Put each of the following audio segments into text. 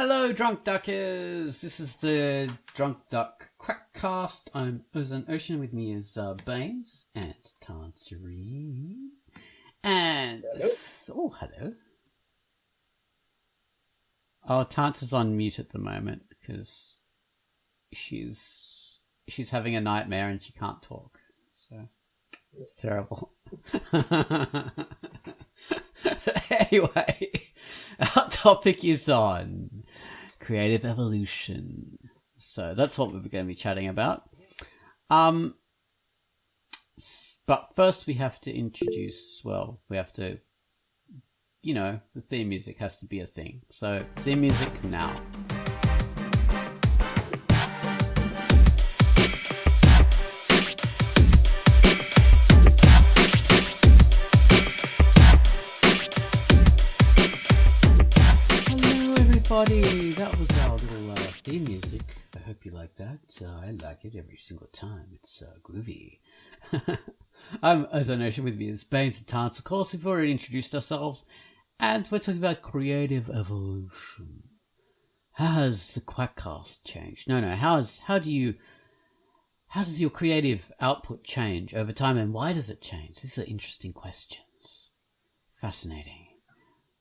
Hello, Drunkduckers! This is the Drunkduck Quackcast. I'm Ozone Ocean. With me is Baines and Tanserine. And hello. Hello. Oh, Tance is on mute at the moment because she's having a nightmare and she can't talk. So it's terrible. Anyway, our topic is on creative evolution. So that's what we're going to be chatting about. But first we have to introduce, the theme music has to be a thing. So theme music now. That was our little theme music. I hope you like that. I like it every single time. It's groovy. I'm Ozone Ocean. With me is Baines and Tance. Of course, we've already introduced ourselves, and we're talking about creative evolution. How has the Quackcast changed? How does your creative output change over time, and why does it change? These are interesting questions. Fascinating.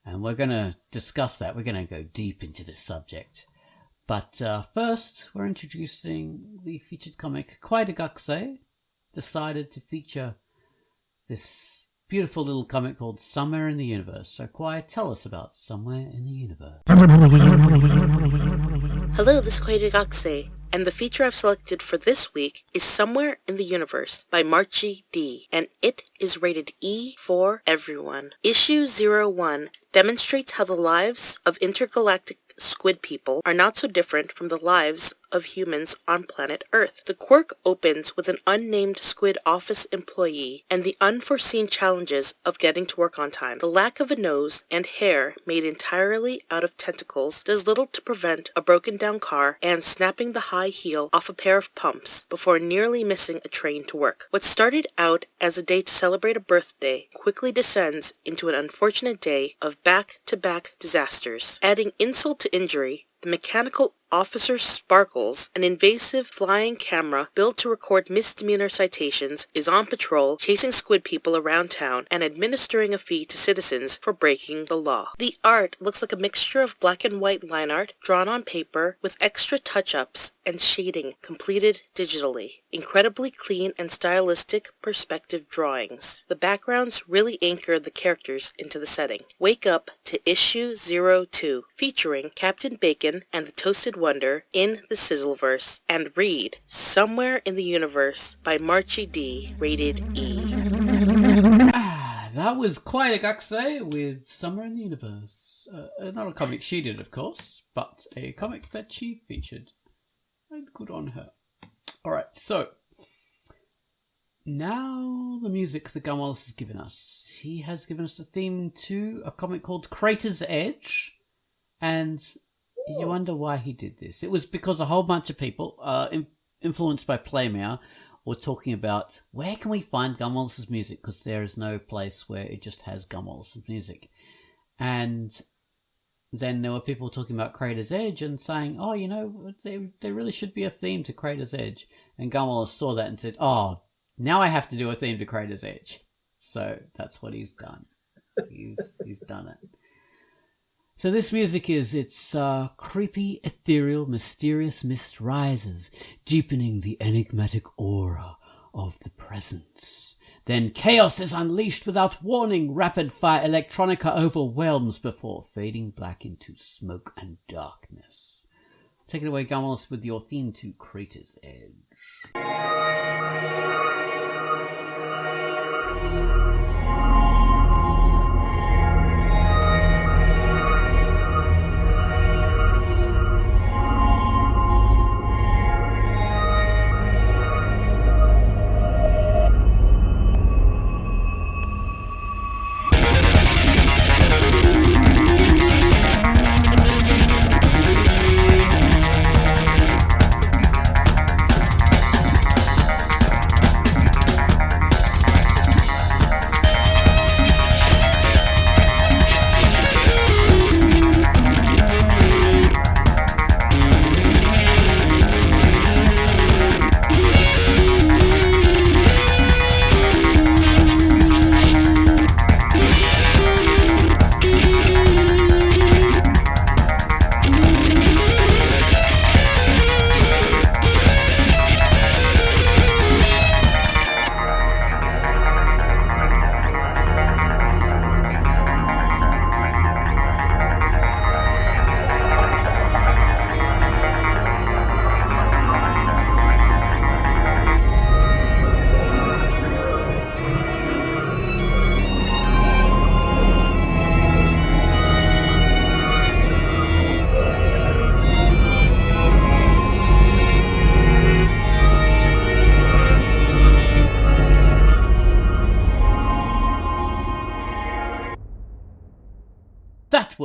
And we're going to discuss that. We're going to go deep into this subject. But first, we're introducing the featured comic. Quackcast decided to feature this beautiful little comic called Somewhere in the Universe. So, Quai, tell us about Somewhere in the Universe. Hello, this is Quackcast, and the feature I've selected for this week is Somewhere in the Universe by Marchie D, and it is rated E for everyone. Issue 01 demonstrates how the lives of intergalactic squid people are not so different from the lives of humans on planet Earth. The quirk opens with an unnamed squid office employee and the unforeseen challenges of getting to work on time. The lack of a nose and hair made entirely out of tentacles does little to prevent a broken down car and snapping the high heel off a pair of pumps before nearly missing a train to work. What started out as a day to celebrate a birthday quickly descends into an unfortunate day of back-to-back disasters. Adding insult to injury, the mechanical officer Sparkles, an invasive flying camera built to record misdemeanor citations, is on patrol, chasing squid people around town and administering a fee to citizens for breaking the law. The art looks like a mixture of black and white line art drawn on paper with extra touch-ups and shading completed digitally. Incredibly clean and stylistic perspective drawings. The backgrounds really anchor the characters into the setting. Wake up to issue 02, featuring Captain Bacon and the Toasted Wonder in the Sizzleverse, and read Somewhere in the Universe by Marchie D, rated E. That was Quackcast with Somewhere in the Universe. Not a comic she did, of course, but a comic that she featured. And good on her. Alright, so now the music that Gun Wallace has given us. He has given us a theme to a comic called Crater's Edge, and you wonder why he did this. It was because a whole bunch of people, influenced by Playmail, were talking about where can we find Gun Wallace's music, because there is no place where it just has Gun Wallace's music. And then there were people talking about Crater's Edge and saying, oh, there really should be a theme to Crater's Edge. And Gun Wallace saw that and said, oh, now I have to do a theme to Crater's Edge. So that's what he's done. He's done it. So this music it's creepy, ethereal, mysterious mist rises, deepening the enigmatic aura of the presence. Then chaos is unleashed without warning. Rapid-fire electronica overwhelms before fading black into smoke and darkness. Take it away, Gun Wallace, with your theme to Crater's Edge.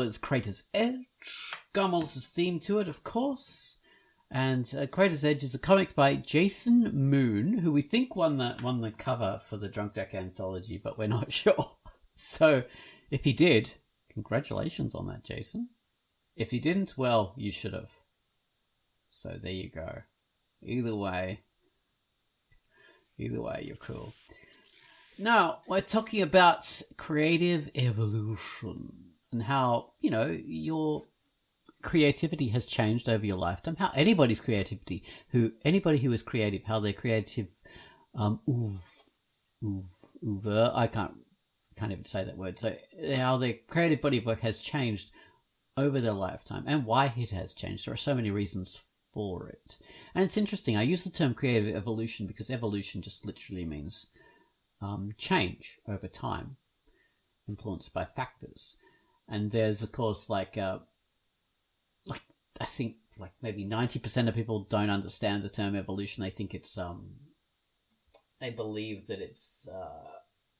was Crater's Edge. Gumball's theme to it, of course. And Crater's Edge is a comic by Jason Moon, who we think won the cover for the Drunkduck anthology, but we're not sure. So if he did, congratulations on that, Jason. If you didn't, well, you should have. So there you go. Either way, you're cool. Now, we're talking about creative evolution and how, your creativity has changed over your lifetime. How anybody who is creative, how their creative, I can't even say that word. So how their creative body of work has changed over their lifetime and why it has changed. There are so many reasons for it. And it's interesting. I use the term creative evolution because evolution just literally means change over time, influenced by factors. And there's, of course, I think maybe 90% of people don't understand the term evolution. They think it's they believe that it's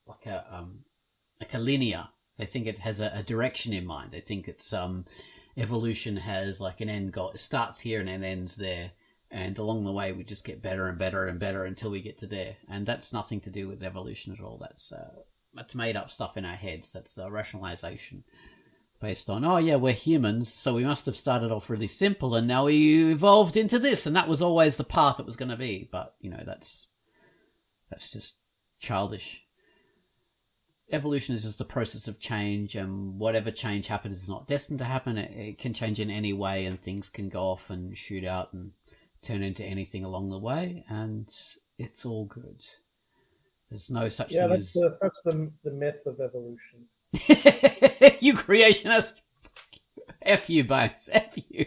like a linear. They think it has a direction in mind. They think it's evolution has like an end goal. It starts here and it ends there. And along the way, we just get better and better and better until we get to there. And that's nothing to do with evolution at all. That's made up stuff in our heads. That's rationalization based on, we're humans, so we must have started off really simple, and now we evolved into this, and that was always the path it was going to be. But, that's just childish. Evolution is just the process of change, and whatever change happens is not destined to happen. It can change in any way, and things can go off and shoot out and turn into anything along the way, and it's all good. There's no such thing as... Yeah, that's the myth of evolution. You creationist. F you, Bones. F you.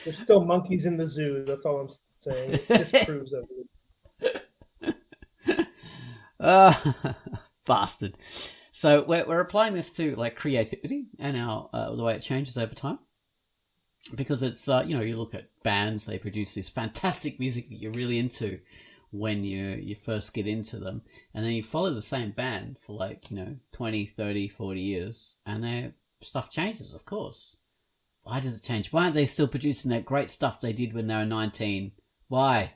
There's still monkeys in the zoo. That's all I'm saying. It disproves evolution. Bastard. So we're applying this to creativity and the way it changes over time. Because it's, you look at bands, they produce this fantastic music that you're really into when you first get into them. And then you follow the same band for 20, 30, 40 years. And their stuff changes, of course. Why does it change? Why aren't they still producing that great stuff they did when they were 19? Why?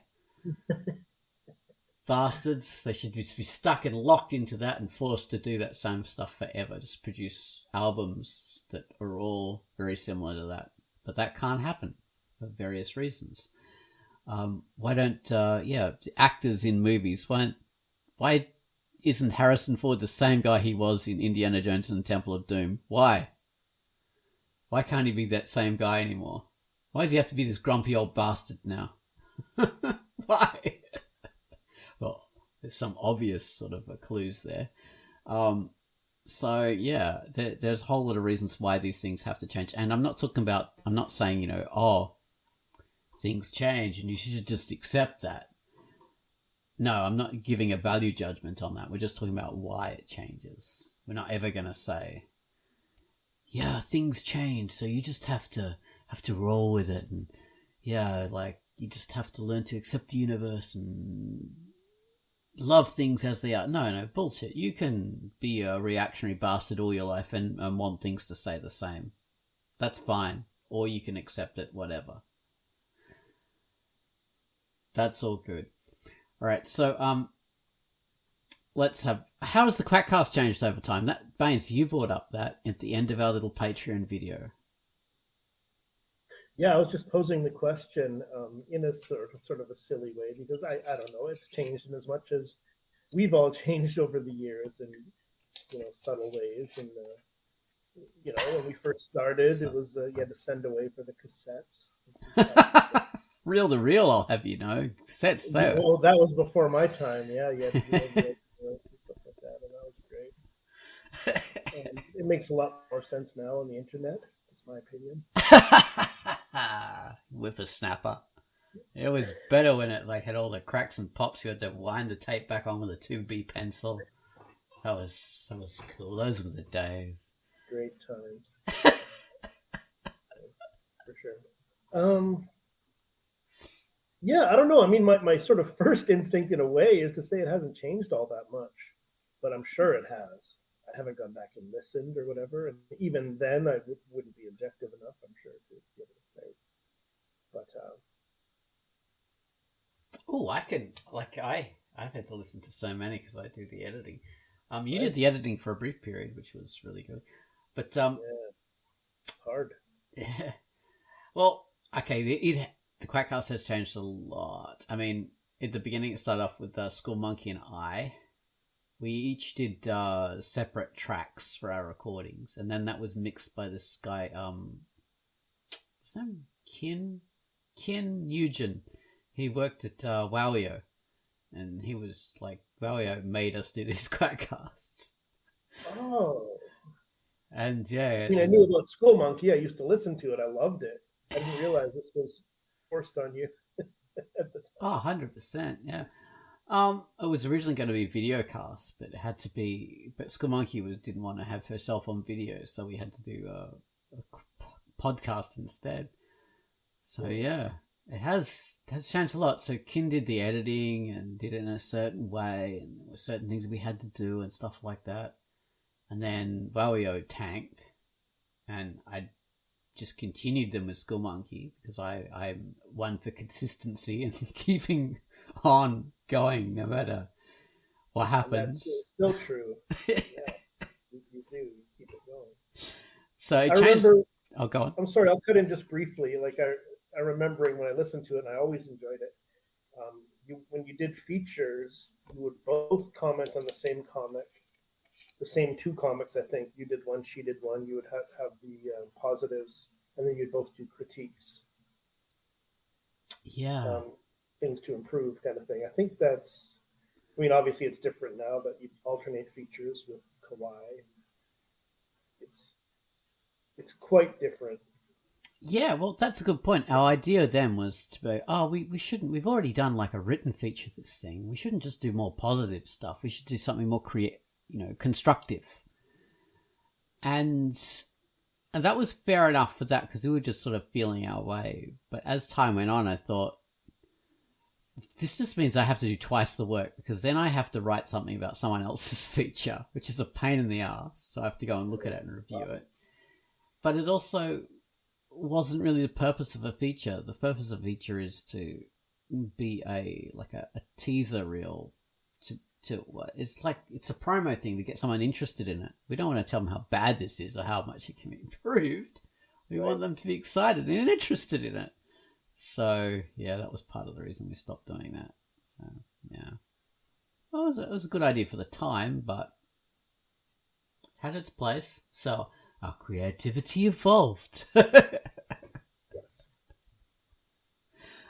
Bastards. They should just be stuck and locked into that and forced to do that same stuff forever. Just produce albums that are all very similar to that. But that can't happen for various reasons. Why don't actors in movies? Why isn't Harrison Ford the same guy he was in Indiana Jones and the Temple of Doom? Why? Why can't he be that same guy anymore? Why does he have to be this grumpy old bastard now? Why? Well, there's some obvious sort of clues there. So yeah, there's a whole lot of reasons why these things have to change. And I'm not saying, things change and you should just accept that. No, I'm not giving a value judgment on that. We're just talking about why it changes. We're not ever going to say, things change, so you just have to roll with it. And you just have to learn to accept the universe and love things as they are. No, bullshit. You can be a reactionary bastard all your life and want things to stay the same. That's fine. Or you can accept it, whatever. That's all good. All right, so how has the Quackcast changed over time? That Baines, you brought up that at the end of our little Patreon video. Yeah, I was just posing the question in a sort of a silly way because I don't know, it's changed in as much as we've all changed over the years in subtle ways. And when we first started, it was you had to send away for the cassettes. Reel to reel, I'll have you know. Cassettes there. Well, that was before my time. Yeah, you had to do stuff like that, and that was great. And it makes a lot more sense now on the internet. That's my opinion. Whippersnapper. It was better when it had all the cracks and pops. You had to wind the tape back on with a 2B pencil. That was cool. Those were the days. Great times. For sure. Yeah, I don't know. I mean, my sort of first instinct in a way is to say it hasn't changed all that much, but I'm sure it has. haven't gone back and listened or whatever. And even then, I wouldn't be objective enough, I'm sure, to be able to say. But oh, I've had to listen to so many because I do the editing. You did the editing for a brief period, which was really good. But yeah, hard. Yeah. Well, okay, the Quackcast has changed a lot. I mean, at the beginning, it started off with School Monkey and I. We each did separate tracks for our recordings, and then that was mixed by this guy, what's his name? Ken Nugent. He worked at Wowio, and he was like, Wowio made us do these Quackcasts. Oh. And yeah. I mean, I knew about School Monkey. I used to listen to it. I loved it. I didn't realize this was forced on you at the time. Oh, 100%, yeah. It was originally going to be a video cast, but it had to be. But School Monkey didn't want to have herself on video, so we had to do a podcast instead. So yeah, it has changed a lot. So Kin did the editing and did it in a certain way, and there were certain things we had to do and stuff like that. And then Wowio tanked, and I just continued them with School Monkey because I'm one for consistency and keeping on going no matter what happens. That's still true. Yeah, you do. You keep it going. So it changed. Oh, go on. I'm sorry, I'll cut in just briefly. Like I remembering when I listened to it, and I always enjoyed it. When you did features, you would both comment on the same comic. The same two comics, I think. You did one, she did one. You would have the positives, and then you'd both do critiques. Yeah. Things to improve kind of thing. I think that's, I mean, obviously it's different now, but you alternate features with Kawaii. It's quite different. Yeah, well, that's a good point. Our idea then was to be, we shouldn't, we've already done like a written feature of this thing. We shouldn't just do more positive stuff. We should do something more constructive. And that was fair enough for that because we were just sort of feeling our way. But as time went on, I thought, this just means I have to do twice the work because then I have to write something about someone else's feature, which is a pain in the ass. So I have to go and look at it and review it. But it also wasn't really the purpose of a feature. The purpose of a feature is to be a teaser reel it's a promo thing to get someone interested in it. We don't want to tell them how bad this is or how much it can be improved. We want them to be excited and interested in it. So yeah, that was part of the reason we stopped doing that. So yeah, well, it was a good idea for the time, but had its place. So our creativity evolved. And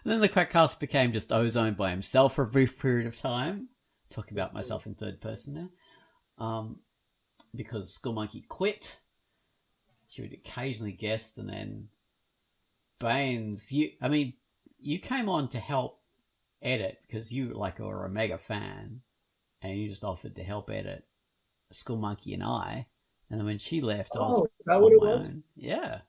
then the Quackcast became just Ozone by himself for a brief period of time. Talking about myself in third person there. Because School Monkey quit. She would occasionally guest, and then Baines, you came on to help edit because you were a mega fan, and you just offered to help edit School Monkey and I. And then when she left, I was is that what it on my was? own. Yeah.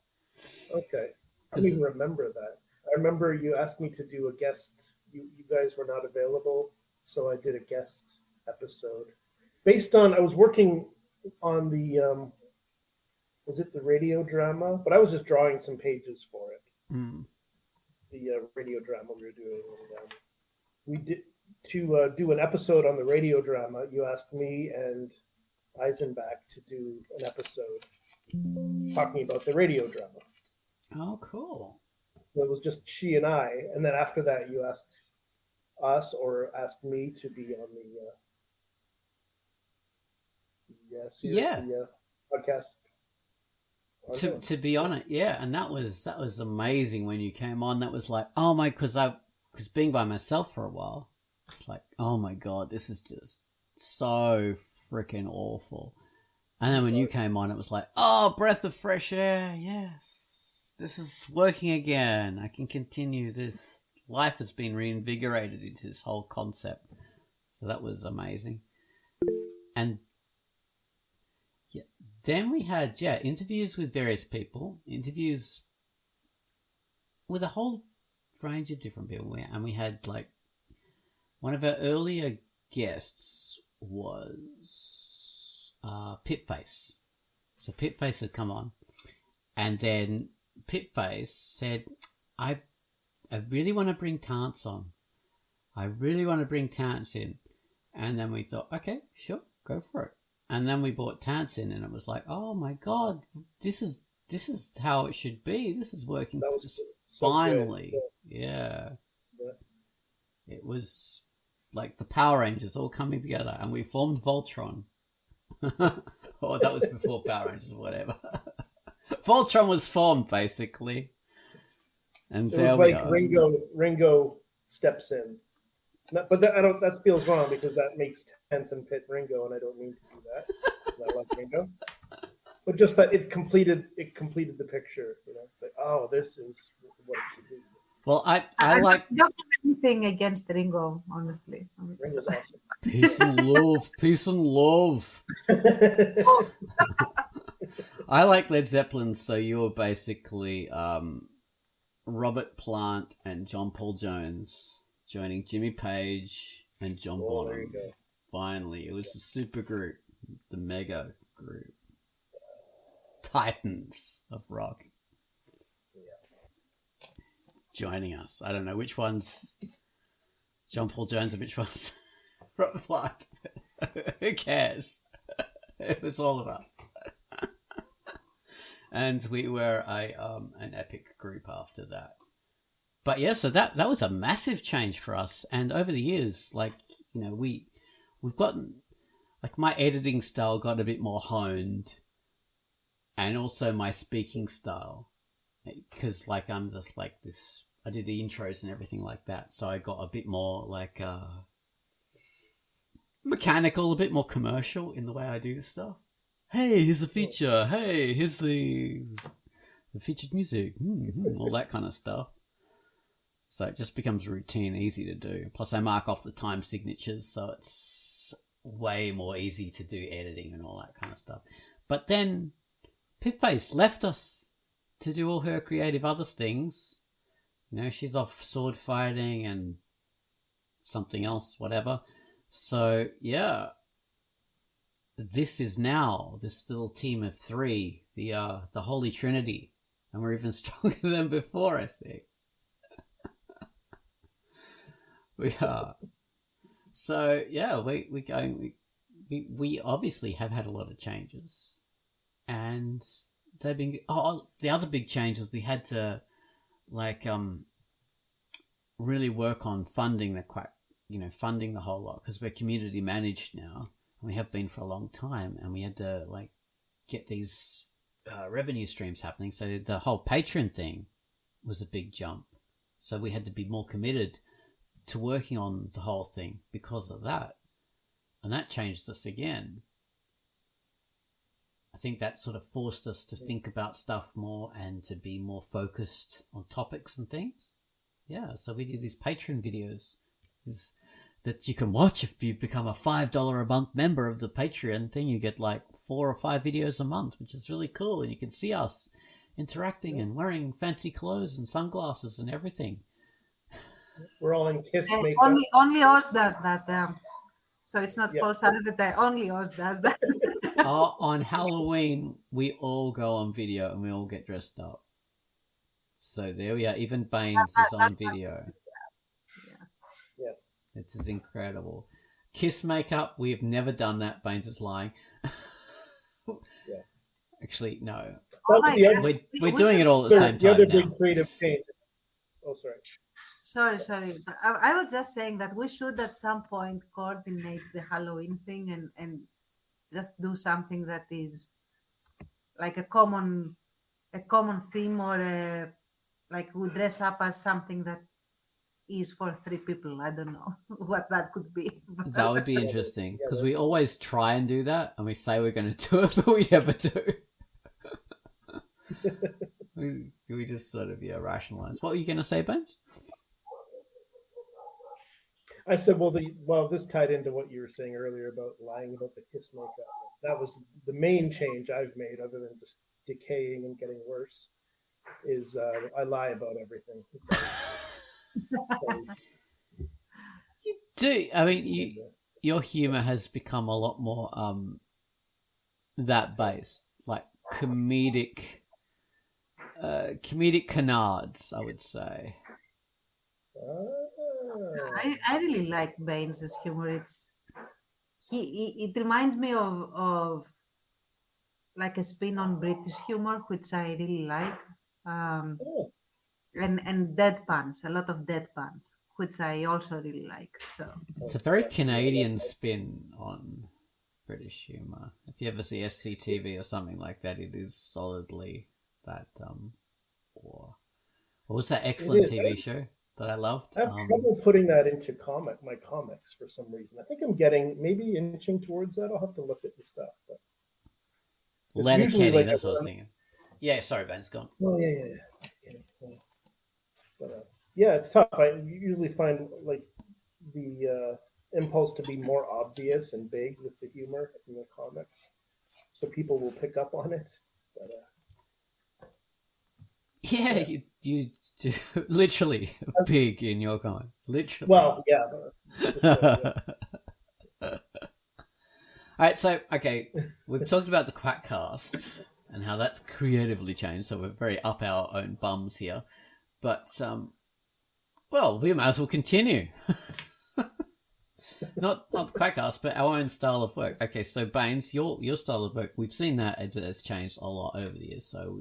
Okay. I don't even remember that. I remember you asked me to do a guest. You guys were not available, so I did a guest episode. I was working on the, was it the radio drama? But I was just drawing some pages for it. Mm. The radio drama we were doing. And, we did to do an episode on the radio drama. You asked me and Eisenbach to do an episode talking about the radio drama. Oh, cool. So it was just she and I, and then after that, you asked us or asked me to be on the podcast. To be on it, yeah, and that was amazing when you came on. That was like, oh my, because being by myself for a while, it's like, oh my god, this is just so freaking awful. And then when you came on, it was like, oh, breath of fresh air, yes, this is working again. I can continue this. Life has been reinvigorated into this whole concept. So that was amazing. And yeah, then we had, interviews with various people, interviews with a whole range of different people. And we had one of our earlier guests was Pitface. So Pitface had come on, and then Pitface said, I really want to bring Tance on. I really want to bring Tance in. And then we thought, okay, sure, go for it. And then we brought Tance in, and it was like, oh my God, this is how it should be. This is working finally. So yeah. It was like the Power Rangers all coming together, and we formed Voltron. Oh, that was before Power Rangers or whatever. Voltron was formed, basically. And it there was we like are. Ringo steps in. But that feels wrong because that makes Tense and Pit Ringo, and I don't mean to do that. I love Ringo. But just that it completed the picture. You know, it's like, oh, this is what it should be. Well, I like... I don't have anything against Ringo, honestly. Ringo's awesome. Peace and love. Peace and love. I like Led Zeppelin, so you're basically Robert Plant and John Paul Jones joining Jimmy Page and John Bonham. Finally, it was the super group, the mega group. Titans of rock. Joining us. I don't know which one's John Paul Jones and which one's Robert Plant. Who cares? It was all of us. And we were an epic group after that. But yeah, so that was a massive change for us. And over the years, like, you know, we've gotten, like, my editing style got a bit more honed, and also my speaking style, because like I'm just like this. I do the intros and everything like that, so I got a bit more like mechanical, a bit more commercial in the way I do stuff. Hey, here's the feature. Hey, here's the featured music. All that kind of stuff. So it just becomes routine, easy to do. Plus I mark off the time signatures, so it's way more easy to do editing and all that kind of stuff. But then Pitface left us to do all her creative other things. You know, she's off sword fighting and something else, whatever. So, yeah. This is now this little team of three, the Holy Trinity. And we're even stronger than before, I think. We are. So, yeah, we obviously have had a lot of changes. And they've been... Oh, the other big change was we had to, like, really work on funding funding the whole lot, because we're community managed now. We have been for a long time, and we had to, like, get these revenue streams happening. So the whole Patreon thing was a big jump. So we had to be more committed to working on the whole thing because of that. And that changed us again. I think that sort of forced us to think about stuff more and to be more focused on topics and things. Yeah, so we do these Patreon videos that you can watch if you become a $5 a month member of the Patreon thing. You get like 4 or 5 videos a month, which is really cool. And you can see us interacting and wearing fancy clothes and sunglasses and everything. We're all in Kiss makeup. Only Oz does that. So it's not false advertising. Only Oz does that. On Halloween, we all go on video and we all get dressed up. So there we are. Even Baines is on video. Yeah. It's incredible. Kiss makeup, we have never done that. Baines is lying. Yeah. Actually, no. We're Oh doing it all at the same time. The other now. big creative change. Oh, sorry. Sorry. I was just saying that we should at some point coordinate the Halloween thing and just do something that is like a common theme, or like we dress up as something that is for 3 people. I don't know what that could be. That would be interesting, because we always try and do that, and we say we're going to do it, but we never do. we just sort of rationalize. What were you going to say, Baines? I said, well, this tied into what you were saying earlier about lying about the Kiss makeup. That was the main change I've made, other than just decaying and getting worse, is I lie about everything. You do. I mean, your humor has become a lot more that base, like comedic canards, I would say. I really like Baines's humor. It reminds me of like a spin on British humor, which I really like. Um, Oh, and deadpans, a lot of deadpans, which I also really like. So It's a very Canadian spin on British humor. If you ever see SCTV or something like that, it is solidly that. Or what was that excellent TV show that I loved? I have trouble putting that into my comics for some reason. I think I'm getting maybe inching towards that. I'll have to look at the stuff. But Letterkenny, like that's what I was thinking. Yeah, sorry, Ben, it's gone. Oh yeah. But yeah, it's tough. I usually find like the impulse to be more obvious and big with the humor in the comics, so people will pick up on it. But, yeah, you do literally big in your comic. Literally. Well, yeah. All right, so okay, we've talked about the Quackcast and how that's creatively changed. So we're very up our own bums here, but well, we might as well continue. not the Quackcast, but our own style of work. Okay, so Baines, your style of work, we've seen that it has changed a lot over the years. So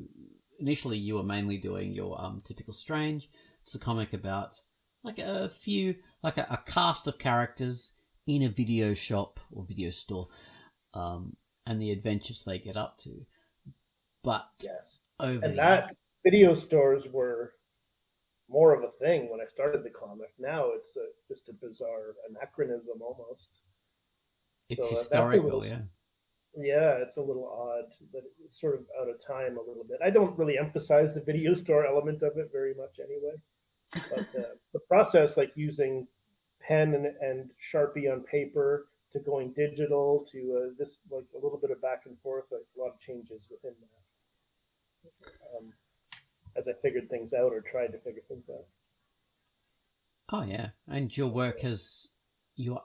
initially, you were mainly doing your typical Strange. It's a comic about like a cast of characters in a video shop or video store, and the adventures they get up to. But yes, over and that video stores were more of a thing when I started the comic. Now it's just a bizarre anachronism almost. It's so historical, yeah. Yeah, it's a little odd that it's sort of out of time a little bit. I don't really emphasize the video store element of it very much anyway. But the process, like using pen and Sharpie on paper to going digital to this, like a little bit of back and forth, like a lot of changes within that. As I figured things out or tried to figure things out. Oh yeah, and your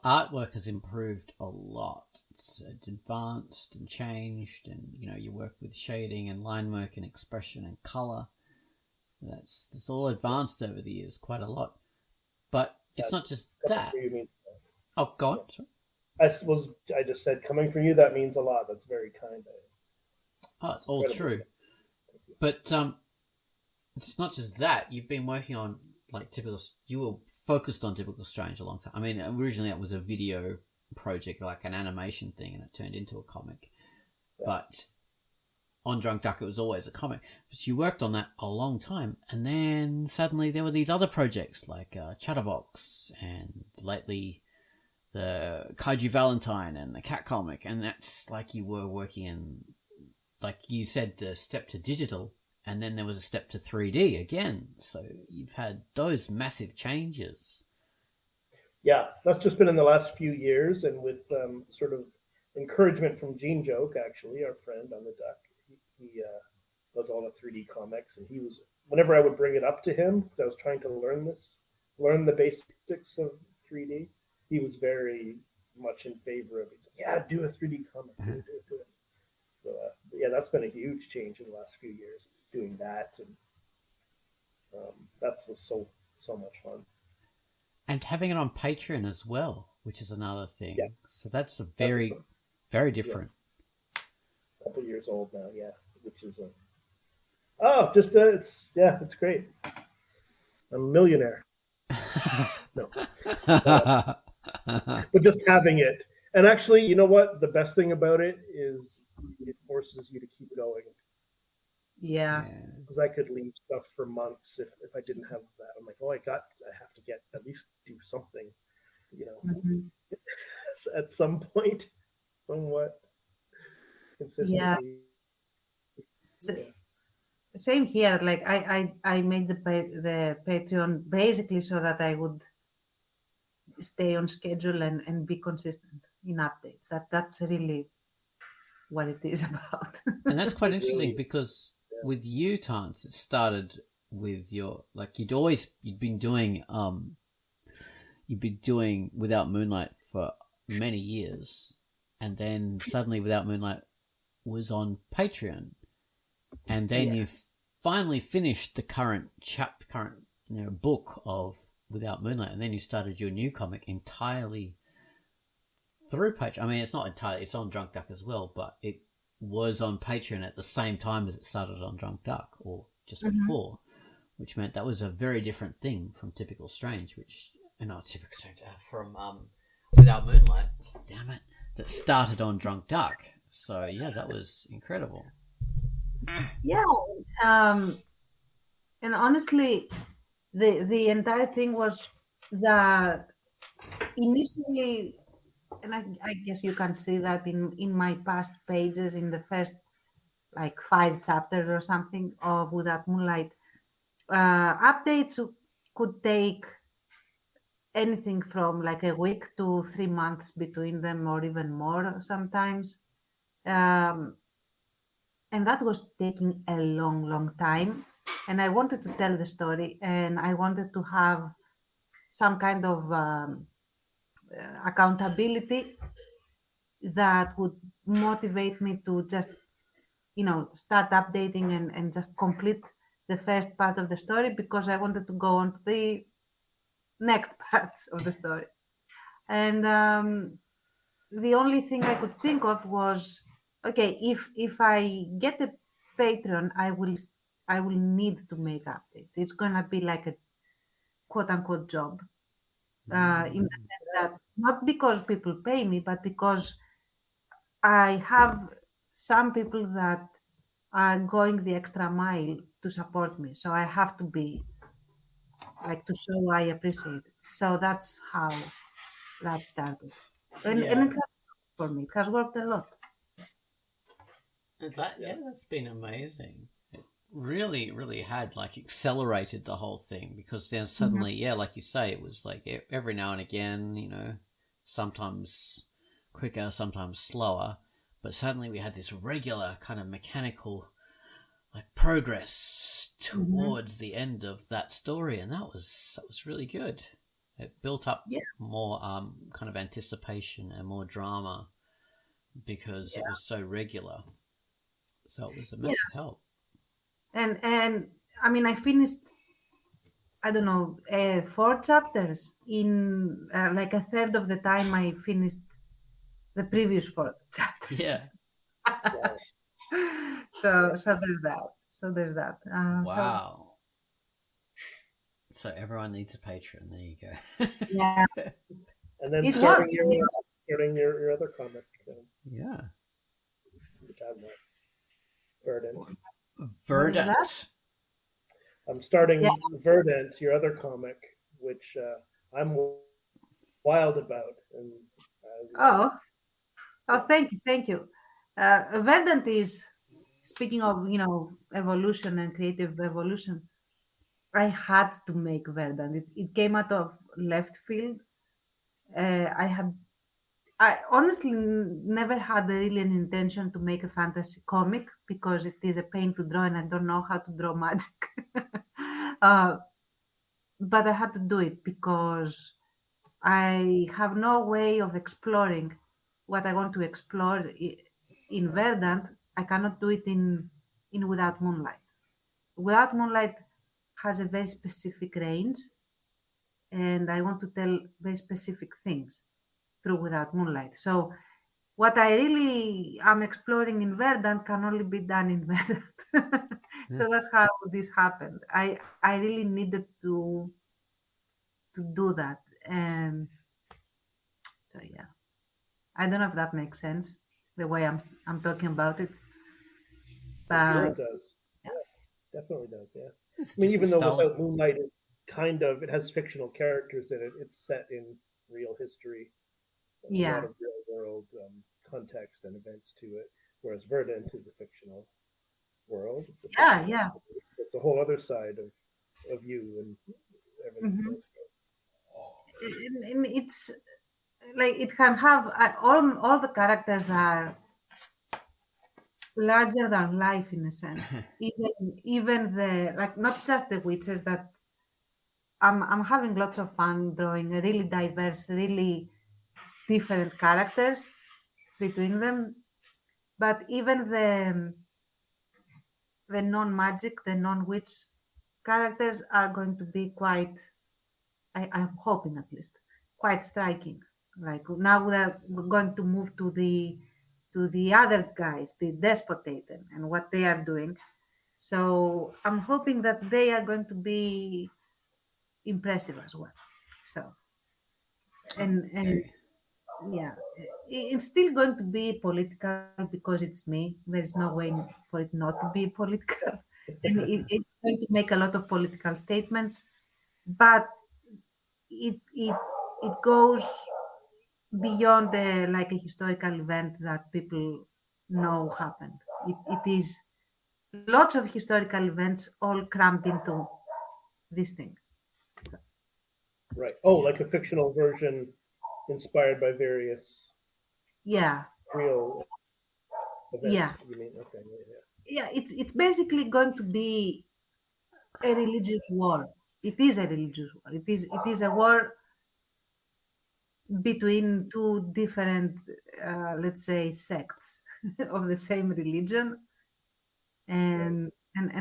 artwork has improved a lot. It's advanced and changed, and you work with shading and line work and expression and color. That's all advanced over the years, quite a lot. But it's not just that. Oh, go on. Sorry. I just said coming from you, that means a lot. That's very kind. Oh, it's all true. But it's not just that. You've been working on you were focused on typical Strange a long time. I mean, originally it was a video project, like an animation thing, and it turned into a comic. Yeah. But on Drunkduck, it was always a comic. But you worked on that a long time, and then suddenly there were these other projects like Chatterbox, and lately the Kaiju Valentine and the Cat comic, and that's like you were working in, like you said, the step to digital. And then there was a step to 3D again. So you've had those massive changes. Yeah, that's just been in the last few years. And with sort of encouragement from Gene Joke, actually, our friend on the Duck, he does all the 3D comics. And he was, whenever I would bring it up to him, because I was trying to learn the basics of 3D, he was very much in favor of it. He's like, yeah, do a 3D comic. Do it. So, yeah, that's been a huge change in the last few years. Doing that, and that's so much fun. And having it on Patreon as well, which is another thing. Yeah. So that's a very different. Yeah. A couple years old now, yeah. Which is it's great. I'm a millionaire. No, but just having it, and actually, you know what? The best thing about it is it forces you to keep going. Yeah, because I could leave stuff for months if I didn't have that. I'm like, I have to get at least do something, at some point, somewhat consistently. Yeah. Same here. Like I made the Patreon basically so that I would stay on schedule and be consistent in updates. That's really what it is about. And that's quite interesting because with you, Tance, it started with your, like, you'd been doing Without Moonlight for many years, and then suddenly Without Moonlight was on Patreon, and then you finally finished the current book of Without Moonlight, and then you started your new comic entirely through Patreon. I mean, it's not entirely; it's on Drunkduck as well, but it was on Patreon at the same time as it started on Drunkduck, or just before, which meant that was a very different thing from Typical Strange, from Without Moonlight. Damn it, that started on Drunkduck. So yeah, that was incredible. Yeah, and honestly, the entire thing was that initially, and I guess you can see that in my past pages, in the first like 5 chapters or something of Without Moonlight, updates could take anything from like a week to 3 months between them, or even more sometimes. And that was taking a long time. And I wanted to tell the story, and I wanted to have some kind of accountability that would motivate me to just, start updating and just complete the first part of the story, because I wanted to go on to the next parts of the story. And the only thing I could think of was, okay, if I get a Patreon, I will need to make updates. It's gonna be like a quote unquote job, in the sense that not because people pay me, but because I have some people that are going the extra mile to support me. So I have to be like, to show I appreciate it. So that's how that started. And it has worked for me. It has worked a lot. That's been amazing. It really, really had like accelerated the whole thing, because then suddenly, like you say, it was like every now and again, sometimes quicker, sometimes slower, but suddenly we had this regular kind of mechanical like progress towards the end of that story, and that was really good. It built up more kind of anticipation and more drama because it was so regular. So it was a massive help. And I mean, I finished, I don't know, 4 chapters in like a third of the time I finished the previous 4 chapters. Yeah. So there's that. Wow. So everyone needs a Patreon. There you go. Yeah. And then It starting works. your other comic. Yeah. Which I'm not. Verdant. Verdant. I'm starting Verdant, your other comic, which I'm wild about. And thank you. Verdant is, speaking of evolution and creative evolution, I had to make Verdant. It came out of left field. I honestly never had really an intention to make a fantasy comic, because it is a pain to draw and I don't know how to draw magic. But I had to do it because I have no way of exploring what I want to explore in Verdant. I cannot do it in Without Moonlight. Without Moonlight has a very specific range, and I want to tell very specific things through Without Moonlight. So what I really am exploring in Verdant can only be done in Verdant. So that's how this happened. I really needed to do that. And so yeah. I don't know if that makes sense, the way I'm talking about it. yeah, But it does. Yeah, definitely does. Yeah. It's I mean, even though style. Without Moonlight is it has fictional characters in it. It's set in real history. A lot of real world context and events to it. Whereas Verdant is a fictional world. It's a whole other side of you and everything else. And it's like, it can have all the characters are larger than life in a sense. even the, like, not just the witches, that I'm having lots of fun drawing a really diverse, really different characters between them. But even the non-magic, the non-witch characters are going to be quite, I'm hoping at least, quite striking. Like now we're going to move to the other guys, the despotate and what they are doing. So I'm hoping that they are going to be impressive as well. So and Okay. yeah, it's still going to be political because it's me. There is no way for it not to be political, and it's going to make a lot of political statements. But it it goes beyond like a historical event that people know happened. It is lots of historical events all crammed into this thing. Right. Oh, like a fictional version inspired by various Yeah, real yeah, events. You mean? Okay. Yeah. yeah. It's basically going to be a religious war. It is a religious war. It is a war between two different, let's say, sects of the same religion, and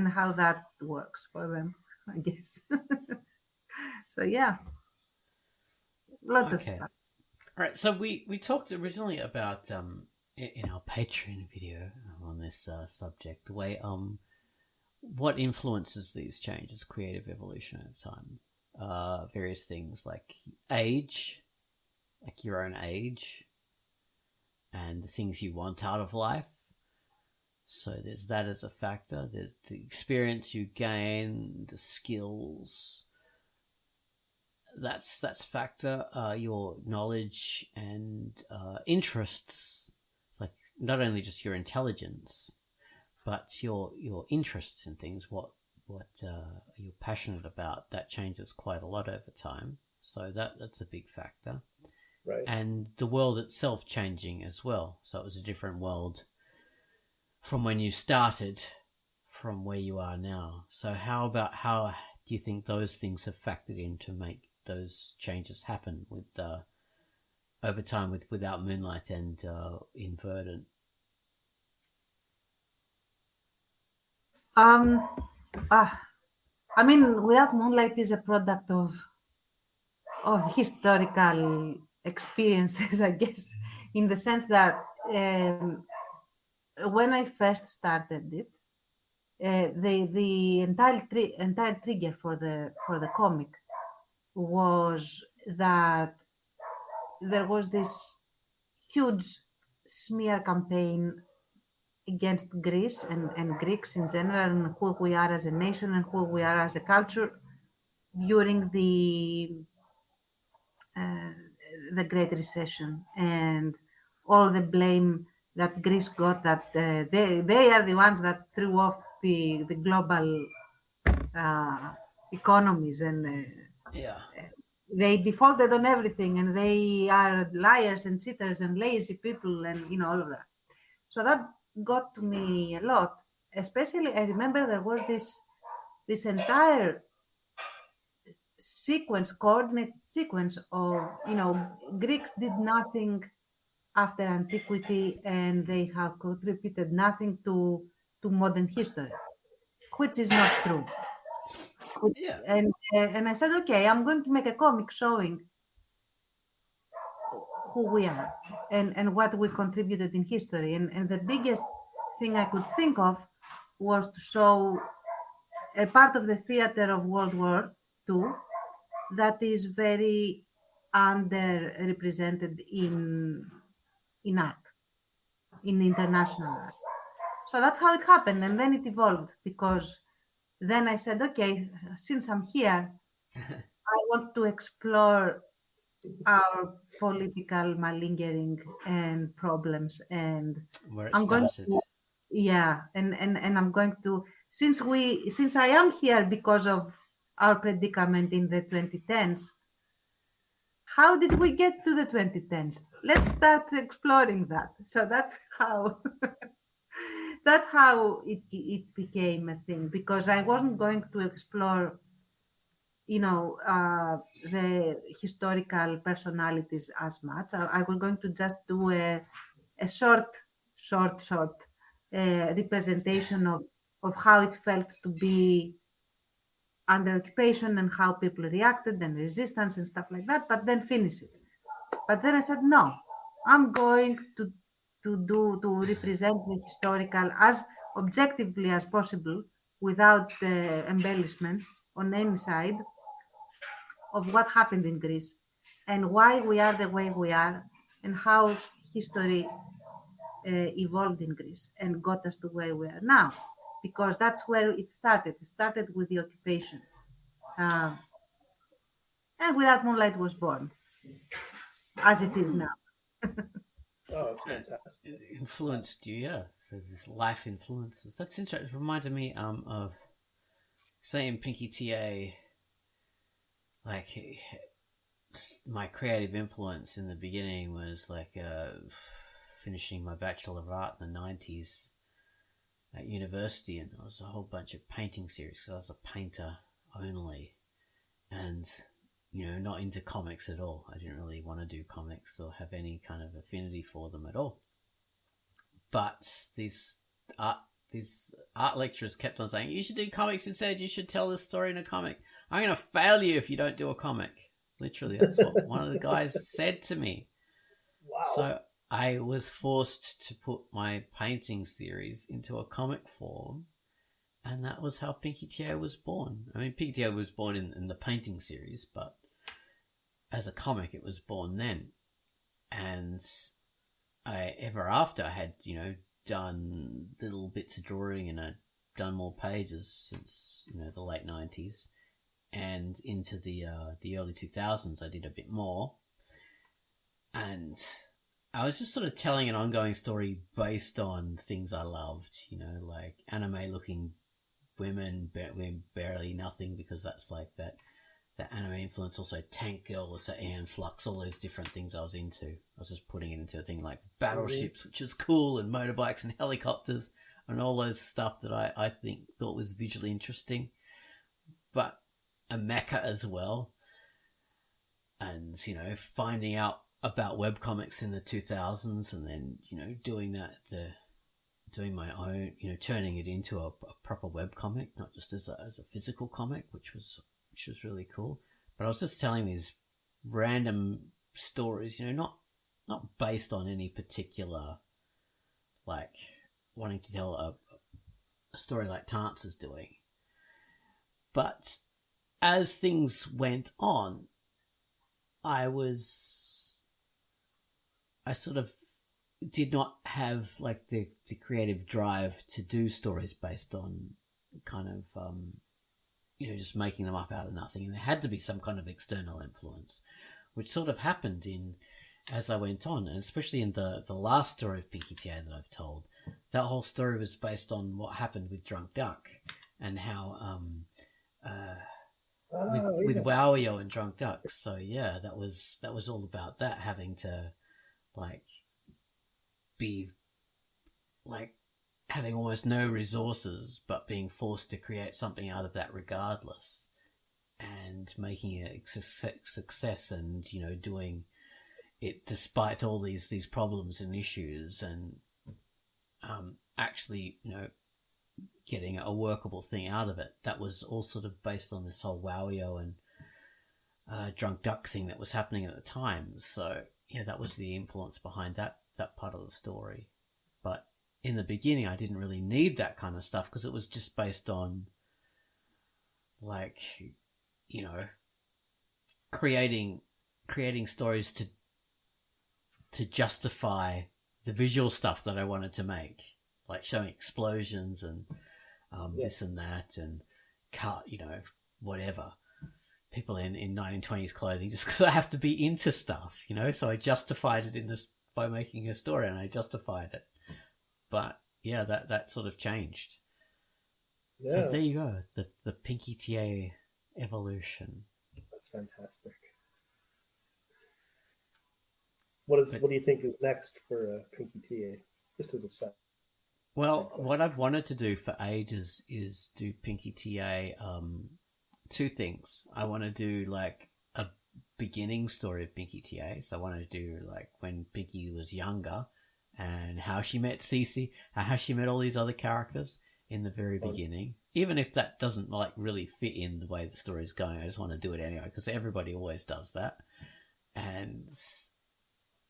how that works for them, I guess. So yeah, lots of Okay. stuff. All right. So we talked originally about in our Patreon video on this subject, the way what influences these changes, creative evolution over time. Various things like age, like your own age, and the things you want out of life. So there's that as a factor. There's the experience you gain, the skills. That's factor. Your knowledge and interests, like not only just your intelligence, but your interests in things. What you're passionate about, that changes quite a lot over time. So that's a big factor. Right. And the world itself changing as well. So it was a different world from when you started, from where you are now. So how do you think those things have factored in to make those changes happen with over time without Moonlight and in Verdant? Um, ah, I mean, Without Moonlight is a product of historical experiences, I guess, in the sense that when I first started it, the entire trigger for the comic was that there was this huge smear campaign against Greece and Greeks in general, and who we are as a nation and who we are as a culture during uh, the Great Recession, and all the blame that Greece got, that they are the ones that threw off the global uh, economies, and Yeah. they defaulted on everything, and they are liars and cheaters and lazy people, and all of that. So that got to me a lot. Especially, I remember there was this entire coordinated sequence of, Greeks did nothing after antiquity, and they have contributed nothing to modern history, which is not true. Yeah. And I said, okay, I'm going to make a comic showing who we are and what we contributed in history. And the biggest thing I could think of was to show a part of the theater of World War II that is very underrepresented in art, in international art. So that's how it happened, and then it evolved, because then I said, okay, since I'm here, I want to explore our political malingering and problems, and Where it I'm going started. to, yeah, and I'm going to, since I am here because of our predicament in the 2010s, how did we get to the 2010s? Let's start exploring that. So that's how that's how it became a thing, because I wasn't going to explore, the historical personalities as much. I was going to just do a short short representation of how it felt to be under occupation and how people reacted and resistance and stuff like that, but then finish it. But then I said, no, I'm going to represent the historical as objectively as possible without embellishments on any side of what happened in Greece and why we are the way we are and how history evolved in Greece and got us to where we are now. Because that's where it started. It started with the occupation. And with that, Moonlight was born, as it is now. Oh, it's Uh, fantastic. it influenced you, yeah. So this life influences. That's interesting. It reminded me of saying Pinky TA, like my creative influence in the beginning was like finishing my Bachelor of Art in the 90s at university, and it was a whole bunch of painting series because I was a painter only, and not into comics at all. I didn't really want to do comics or have any kind of affinity for them at all. But these art lecturers kept on saying, you should do comics instead, you should tell this story in a comic. I'm going to fail you if you don't do a comic. Literally, that's what one of the guys said to me. Wow. So I was forced to put my painting series into a comic form, and that was how Pinky TA was born. I mean, Pinky TA was born in the painting series, but as a comic, it was born then. And ever after, I had, done little bits of drawing, and I'd done more pages since, the late 90s. And into the early 2000s, I did a bit more. And I was just sort of telling an ongoing story based on things I loved, like anime-looking women, barely nothing, because that's like that anime influence. Also Tank Girl, also Aeon Flux, all those different things I was into. I was just putting it into a thing like battleships, which is cool, and motorbikes and helicopters and all those stuff that I thought was visually interesting. But a mecha as well. And, finding out about webcomics in the 2000s, and then, doing my own, turning it into a proper webcomic, not just as a physical comic, which was really cool. But I was just telling these random stories, not based on any particular, like, wanting to tell a story like Tance is doing. But as things went on, I sort of did not have like the creative drive to do stories based on kind of just making them up out of nothing, and there had to be some kind of external influence, which sort of happened as I went on, and especially in the last story of Pinky TA that I've told. That whole story was based on what happened with Drunkduck and how with Wowio and Drunkduck. So yeah, that was all about that, having to like be like having almost no resources, but being forced to create something out of that regardless, and making it a success, and doing it despite all these problems and issues, and actually getting a workable thing out of it. That was all sort of based on this whole Wowio and Drunkduck thing that was happening at the time. So yeah, that was the influence behind that part of the story. But in the beginning, I didn't really need that kind of stuff, because it was just based on like creating stories to justify the visual stuff that I wanted to make, like showing explosions and this and that, and cut, whatever. People in 1920s clothing, just because I have to be into stuff, so I justified it by making a story, and I justified it. But yeah, that sort of changed. Yeah. So there you go, the Pinky TA evolution. That's fantastic. What do you think is next for Pinky TA? Just as a side. Well, what I've wanted to do for ages is do Pinky TA. Two things. I want to do like a beginning story of Pinky TA. So I want to do like when Pinky was younger, and how she met Cece, how she met all these other characters in the very beginning. Even if that doesn't like really fit in the way the story's going, I just want to do it anyway because everybody always does that. And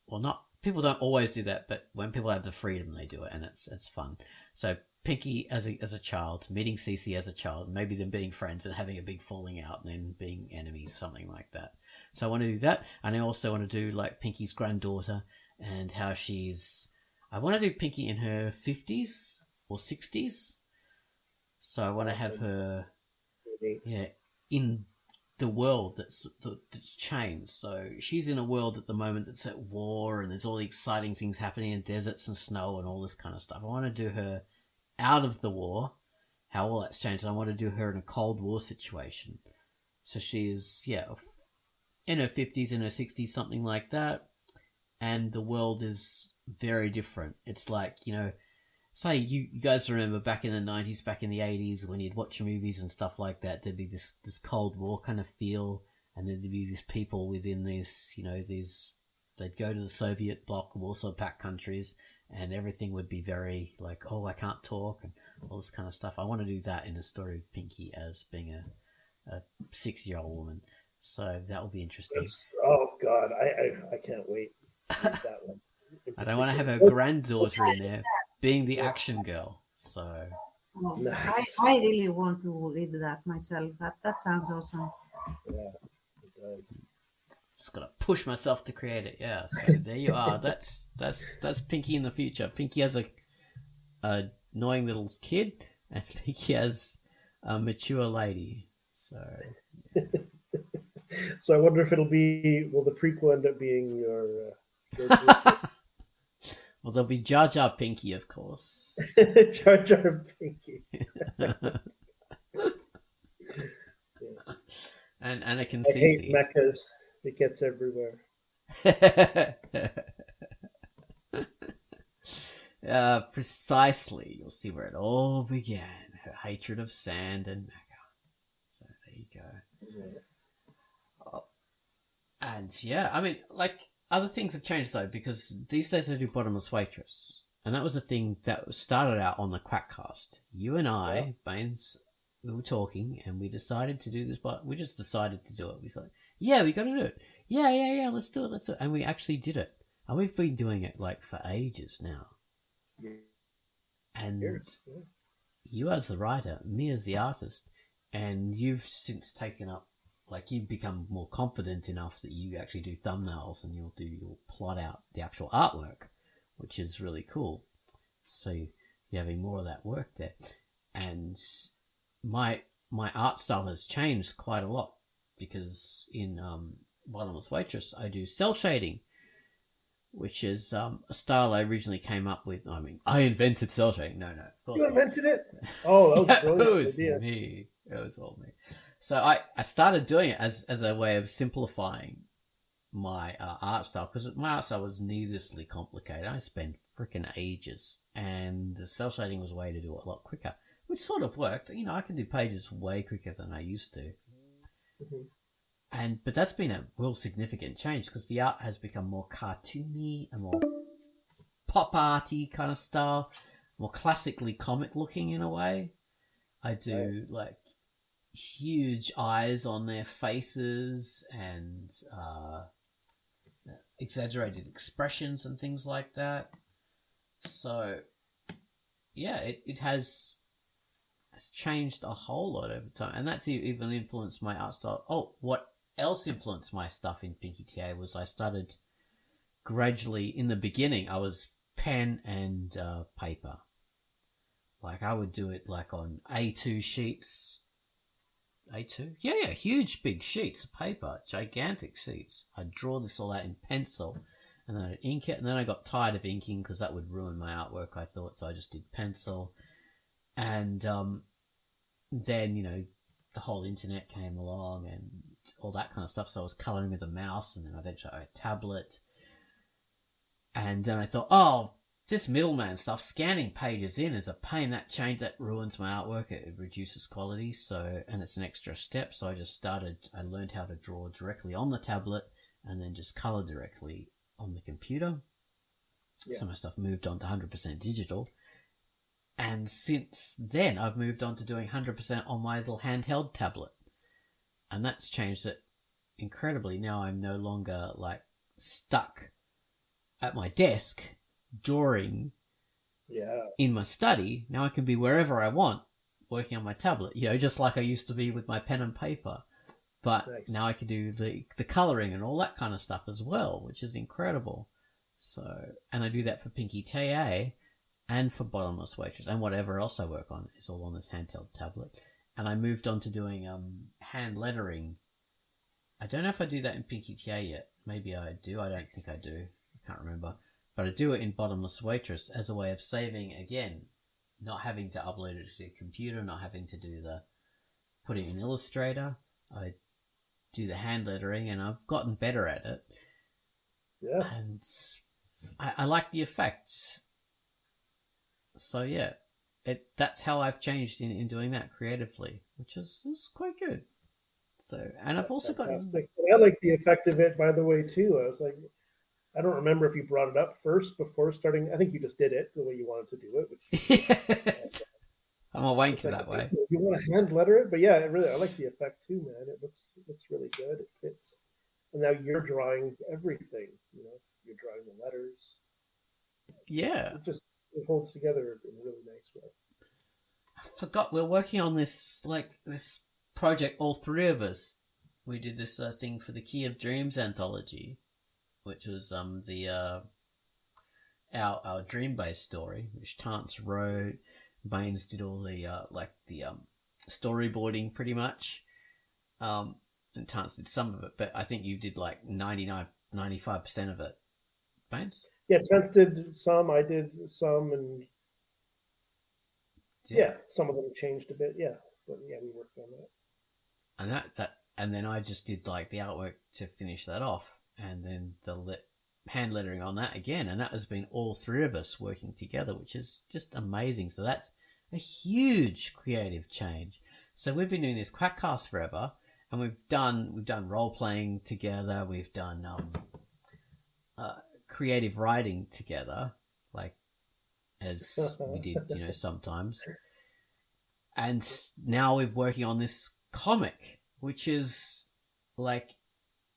well, not people don't always do that, but when people have the freedom, they do it, and it's fun. So Pinky as a child, meeting Cece as a child, maybe them being friends and having a big falling out, and then being enemies, something like that. So I want to do that, and I also want to do like Pinky's granddaughter and how she's. I want to do Pinky in her 50s or 60s. So I want to have her, in the world that's changed. So she's in a world at the moment that's at war, and there's all the exciting things happening in deserts and snow and all this kind of stuff. I want to do her out of the war, how all that's changed. And I want to do her in a Cold War situation. So she's, in her 50s, in her 60s, something like that. And the world is very different. It's like, say you guys remember back in the 90s, back in the 80s, when you'd watch movies and stuff like that, there'd be this Cold War kind of feel, and there'd be these people within this, they'd go to the Soviet bloc, the Warsaw Pact countries, and everything would be very like, oh, I can't talk, and all this kind of stuff. I want to do that in a story of Pinky as being a 6-year-old woman. So that will be interesting. Oh, God, I can't wait to read that one. I don't want to have her granddaughter in there being the action girl. So Nice. I really want to read that myself. That sounds awesome. Yeah, it does. just gotta push myself to create it. Yeah, so there you are. That's Pinky in the future. Pinky as a annoying little kid, and Pinky as a mature lady. So So I wonder if will the prequel end up being your well, there'll be Jar Jar Pinky, of course. Jar Jar Pinky. And Anakin I hate Cece. mechas. It gets everywhere. Precisely. You'll see where it all began. Her hatred of sand and mecha. So there you go. Yeah. Oh. And yeah, I mean, like, other things have changed though, because these days I do Bottomless Waitress. And that was a thing that started out on the Quackcast. You and I, Baines, we were talking and we decided to do this, but we just decided to do it. We thought, yeah, we got to do it. Yeah, let's do it. And we actually did it. And we've been doing it like for ages now. Yeah. And Yeah. you as the writer, me as the artist, and you've since taken up, like, you've become more confident enough that you actually do thumbnails and you'll plot out the actual artwork, which is really cool. So you're having more of that work there. And my art style has changed quite a lot, because in Bottomless Waitress I do cell shading, which is a style I originally came up with. I mean, I invented cell shading. No, of course You not. invented it? Oh, that was It brilliant. was idea. me. It was all me. So I started doing it as a way of simplifying my art style, because my art style was needlessly complicated. I spent freaking ages, and the cell shading was a way to do it a lot quicker, which sort of worked. You know, I can do pages way quicker than I used to. Mhm. But that's been a real significant change, because the art has become more cartoony and more pop arty kind of style, more classically comic looking in a way. I do like huge eyes on their faces and exaggerated expressions and things like that. So yeah, it has changed a whole lot over time, and that's even influenced my art style. Oh, what else influenced my stuff in Pinky TA was I started gradually. In the beginning, I was pen and paper. Like, I would do it like on A2 sheets. A2? Yeah, huge big sheets of paper, gigantic sheets. I'd draw this all out in pencil, and then I'd ink it, and then I got tired of inking because that would ruin my artwork, I thought, so I just did pencil. And then, you know, the whole internet came along and all that kind of stuff, so I was colouring with a mouse, and then eventually I had a tablet. And then I thought, oh, this middleman stuff, scanning pages in, is a pain. That ruins my artwork. It reduces quality, and it's an extra step. So I learned how to draw directly on the tablet and then just colour directly on the computer. Yeah. So my stuff moved on to 100% digital. And since then, I've moved on to doing 100% on my little handheld tablet. And that's changed it incredibly. Now I'm no longer like stuck at my desk drawing in my study. Now I can be wherever I want working on my tablet, just like I used to be with my pen and paper. But now I can do the colouring and all that kind of stuff as well, which is incredible. So, and I do that for Pinky TA and for Bottomless Waitress, and whatever else I work on is all on this handheld tablet. And I moved on to doing hand lettering. I don't know if I do that in Pinky TA yet. Maybe I do. I don't think I do. I can't remember. But I do it in Bottomless Waitress as a way of saving, again, not having to upload it to the computer, not having to do putting in Illustrator. I do the hand lettering, and I've gotten better at it. Yeah. And I like the effect. So yeah, that's how I've changed in doing that creatively, which is quite good. So, and I've also got. I like the effect of it, by the way, too. I was like, I don't remember if you brought it up first before starting. I think you just did it the way you wanted to do it. Which I'm a wanker that way. You want to hand letter it, but yeah, I like the effect too, man. It looks really good. It fits. And now you're drawing everything. You're drawing the letters. Yeah. It holds together in a really nice way. I forgot we're working on this project, all three of us. We did this thing for the Key of Dreams anthology, which was our dream-based story, which Tance wrote. Baines did all the storyboarding pretty much, and Tance did some of it, but I think you did like 95% of it. Baines? Yeah, Tance did some, I did some, and some of them changed a bit. Yeah, but yeah, we worked on that. And and then I just did like the artwork to finish that off, and then the hand lettering on that again, and that has been all three of us working together, which is just amazing. So that's a huge creative change. So we've been doing this Quackcast forever, and we've done role playing together, we've done creative writing together, like as we did sometimes, and now we're working on this comic, which is like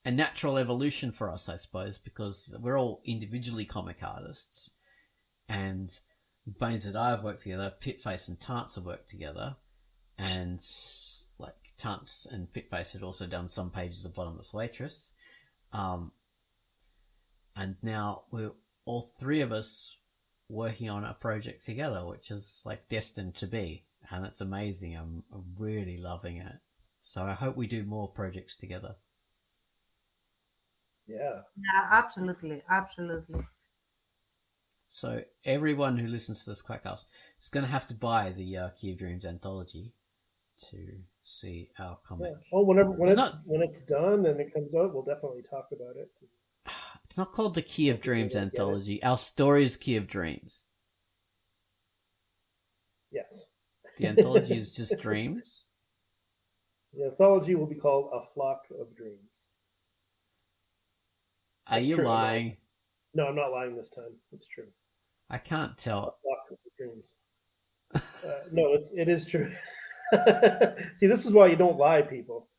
a natural evolution for us, I suppose, because we're all individually comic artists, and Baines and I have worked together, Pitface and Tance have worked together, and like Tance and Pitface had also done some pages of Bottomless Waitress, and now we're all three of us working on a project together, which is like destined to be, and that's amazing. I'm really loving it. So I hope we do more projects together. Yeah, absolutely. So everyone who listens to this Quackcast is going to have to buy the Key of Dreams anthology to see our comic. Yeah. Well, when it's done and it comes out, we'll definitely talk about it. It's not called the Key of Dreams anthology. Our story is Key of Dreams. Yes. The anthology is just dreams. The anthology will be called A Flock of Dreams. Are you lying? No, I'm not lying this time. It's true. I can't tell. A Flock of Dreams. No, it is true. See, this is why you don't lie, people.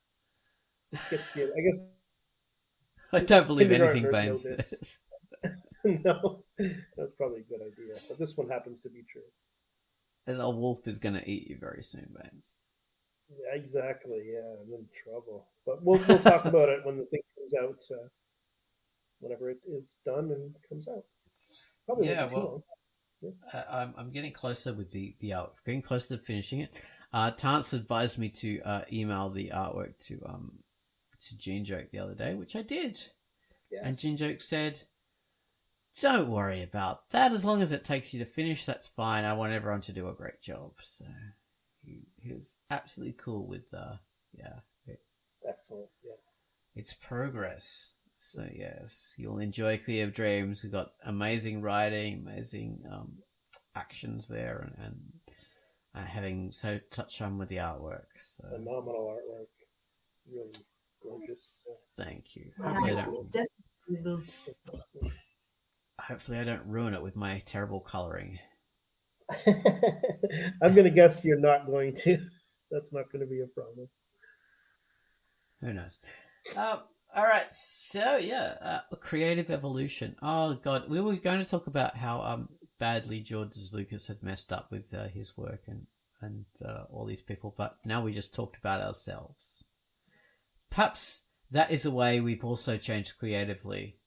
I guess. I don't believe anything Baines says. No, that's probably a good idea. But this one happens to be true. As a wolf is going to eat you very soon, Baines. Yeah, exactly. Yeah, I'm in trouble. But we'll talk about it when the thing comes out. Whenever it is done and comes out. Probably I'm getting closer with the art. Getting closer to finishing it. Tance advised me to email the artwork to Gene Joke the other day, which I did. Yes. And Gene Joke said, "Don't worry about that. As long as it takes you to finish, that's fine. I want everyone to do a great job." So he was absolutely cool with excellent. Yeah, it's progress. So yes, you'll enjoy Key of Dreams. We've got amazing writing, amazing actions there, and having such fun with the artwork. So phenomenal artwork, really gorgeous. Thank you. Hopefully I don't ruin it with my terrible colouring. I'm going to guess you're not going to. That's not going to be a problem. Who knows? All right, so yeah, creative evolution. Oh God, we were going to talk about how badly George Lucas had messed up with his work and all these people, but now we just talked about ourselves. Perhaps that is a way we've also changed creatively.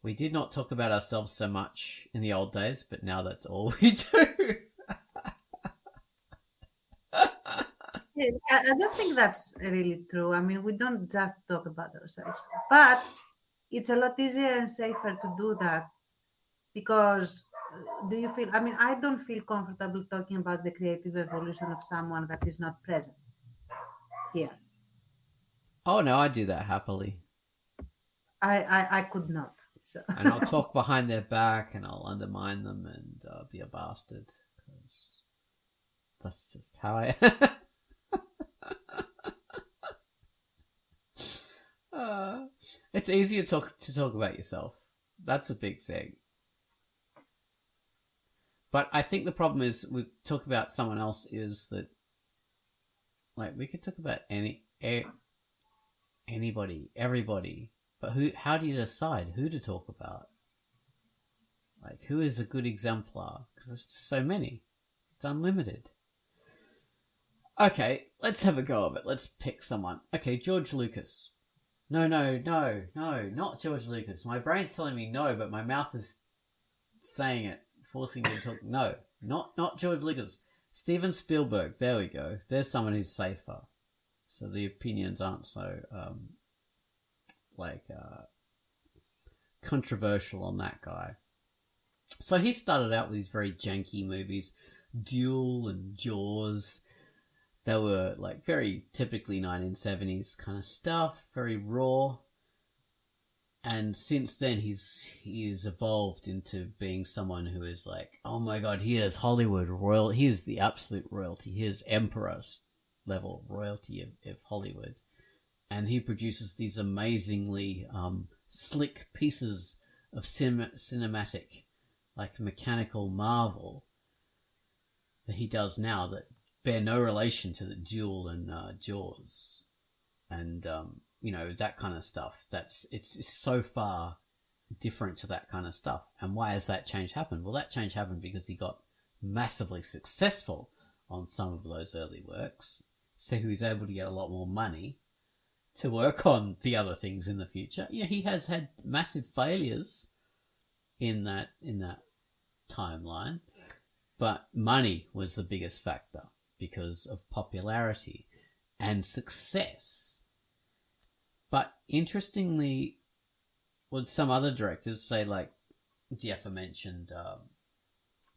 We did not talk about ourselves so much in the old days, but now that's all we do. Yeah, I don't think that's really true. I mean, we don't just talk about ourselves, but it's a lot easier and safer to do that because do you feel? I mean, I don't feel comfortable talking about the creative evolution of someone that is not present here. Oh no, I do that happily. I could not. So. And I'll talk behind their back and I'll undermine them and be a bastard because that's just how I. It's easier to talk about yourself. That's a big thing. But I think the problem is with talk about someone else is that, like, we could talk about anybody, everybody, but how do you decide who to talk about? Like, who is a good exemplar? Because there's just so many. It's unlimited. Okay, let's have a go of it. Let's pick someone. Okay, George Lucas. No, not George Lucas. My brain's telling me no, but my mouth is saying it, forcing me to talk. No, not George Lucas. Steven Spielberg. There we go. There's someone who's safer. So the opinions aren't so, controversial on that guy. So he started out with these very janky movies, Duel and Jaws. They were like very typically 1970s kind of stuff, very raw. And since then, he's evolved into being someone who is like, oh my God, he is Hollywood royal. He is the absolute royalty. He is emperor level royalty of Hollywood. And he produces these amazingly slick pieces of cinematic, like mechanical marvel that he does now that bear no relation to the Duel and Jaws, and that kind of stuff. It's so far different to that kind of stuff. And why has that change happened? Well, that change happened because he got massively successful on some of those early works, so he was able to get a lot more money to work on the other things in the future. He has had massive failures in that timeline, but money was the biggest factor because of popularity and success. But interestingly, what some other directors say, like the aforementioned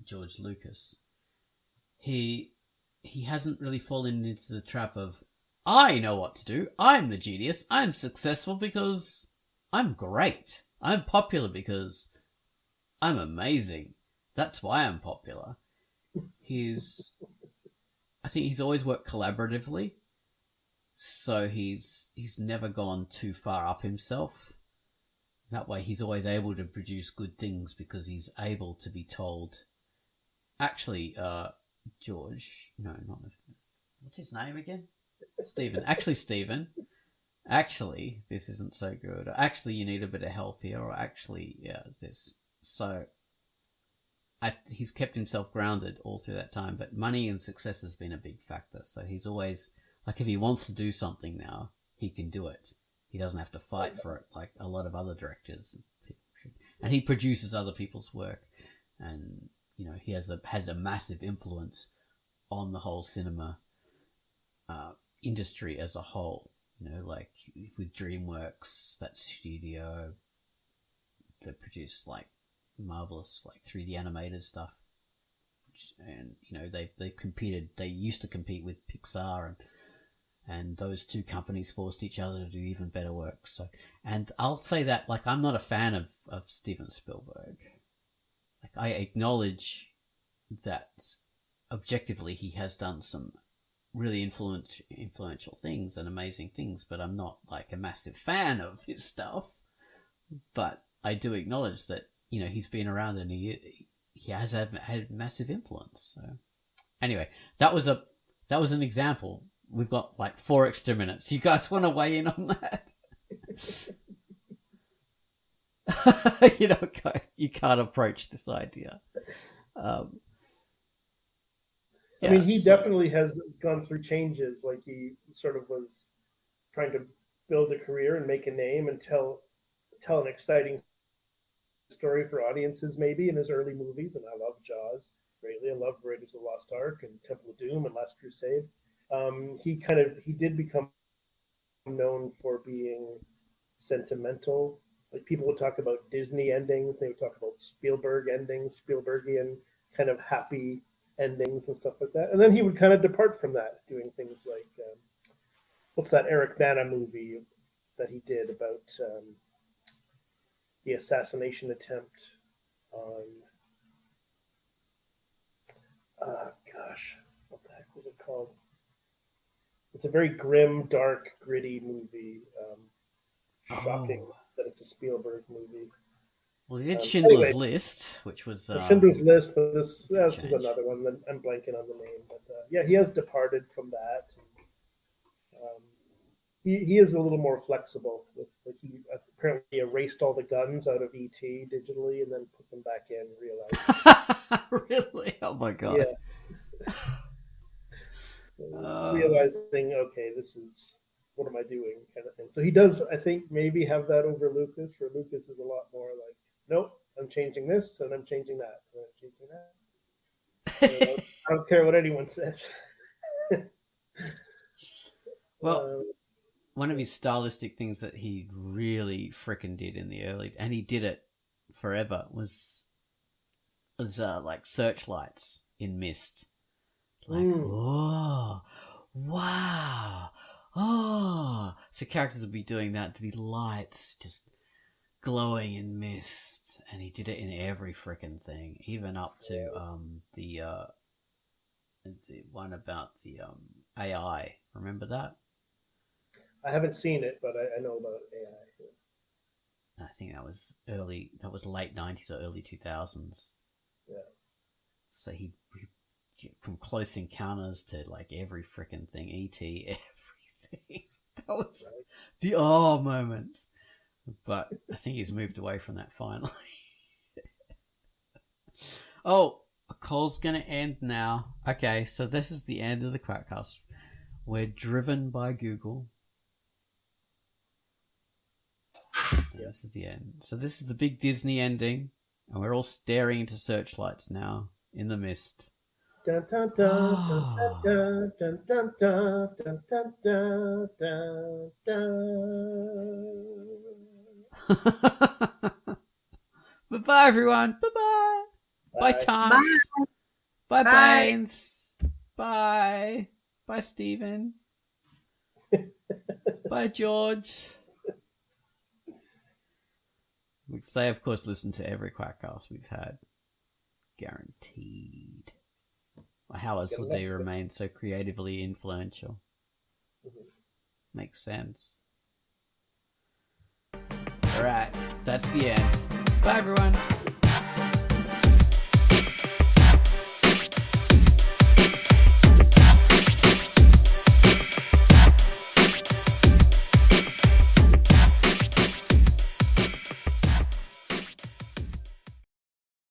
George Lucas, he hasn't really fallen into the trap of, I know what to do, I'm the genius, I'm successful because I'm great, I'm popular because I'm amazing, that's why I'm popular. I think he's always worked collaboratively, so he's never gone too far up himself. That way he's always able to produce good things because he's able to be told, actually, George, no, not, what's his name again? Stephen. Actually, this isn't so good. Actually, you need a bit of help here, or actually, yeah, this. So he's kept himself grounded all through that time, but money and success has been a big factor. So he's always, like, if he wants to do something now, he can do it. He doesn't have to fight for it like a lot of other directors. And he produces other people's work. And, he has a massive influence on the whole cinema industry as a whole. Like with DreamWorks, that studio, they produce like marvelous like 3D animated stuff, and they competed. They used to compete with Pixar, and those two companies forced each other to do even better work. So, and I'll say that, like, I'm not a fan of Steven Spielberg. Like, I acknowledge that objectively he has done some really influential things and amazing things, but I'm not like a massive fan of his stuff. But I do acknowledge that you know, he's been around and he has had massive influence. So anyway, that was an example. We've got like 4 extra minutes. You guys want to weigh in on that? You know, you can't approach this idea. I mean, he definitely has gone through changes. Like he sort of was trying to build a career and make a name and tell an exciting story for audiences, maybe in his early movies. And I love Jaws greatly. I love Raiders of the Lost Ark and Temple of Doom and Last Crusade. He did become known for being sentimental. Like people would talk about Disney endings, they would talk about Spielberg endings, Spielbergian kind of happy endings and stuff like that. And then he would kind of depart from that, doing things like what's that Eric Bana movie that he did about the assassination attempt on what the heck was it called? It's a very grim, dark, gritty movie. Shocking that it's a Spielberg movie. Well, he did Schindler's List, which was Schindler's List, but this was another one that I'm blanking on the name. But yeah, he has departed from that. He is a little more flexible. He apparently erased all the guns out of ET digitally and then put them back in. Realized. Really? Oh my god! Yeah. Realizing, okay, this is what am I doing, kind of thing. So he does, I think, maybe have that over Lucas. Where Lucas is a lot more like, nope, I'm changing this and I'm changing that and I'm changing that. I don't care what anyone says. Well, one of his stylistic things that he really frickin' did in the early, and he did it forever, was like searchlights in mist. Like, whoa, wow, oh. So characters would be doing that, to be lights just glowing in mist, and he did it in every frickin' thing, even up to the one about the AI. Remember that? I haven't seen it, but I know about AI. I think that was late 90s or early 2000s. Yeah. So he from Close Encounters to like every frickin' thing, E.T., everything. That was the moments. But I think he's moved away from that finally. Oh, a call's going to end now. Okay, so this is the end of the Quackcast. We're driven by Google. Yeah. This is the end. So this is the big Disney ending, and we're all staring into searchlights now in the mist. Dun, dun, dun, dun, dun, dun, dun, dun, dun, dun, dun, dun. Bye-bye, everyone. Bye-bye. Bye, Tom. Bye, Baines. Bye. Bye, Stephen. Bye, George. Which they, of course, listen to every Quackcast we've had. Guaranteed. How else would they remain so creatively influential? Makes sense. Alright, that's the end. Bye, everyone.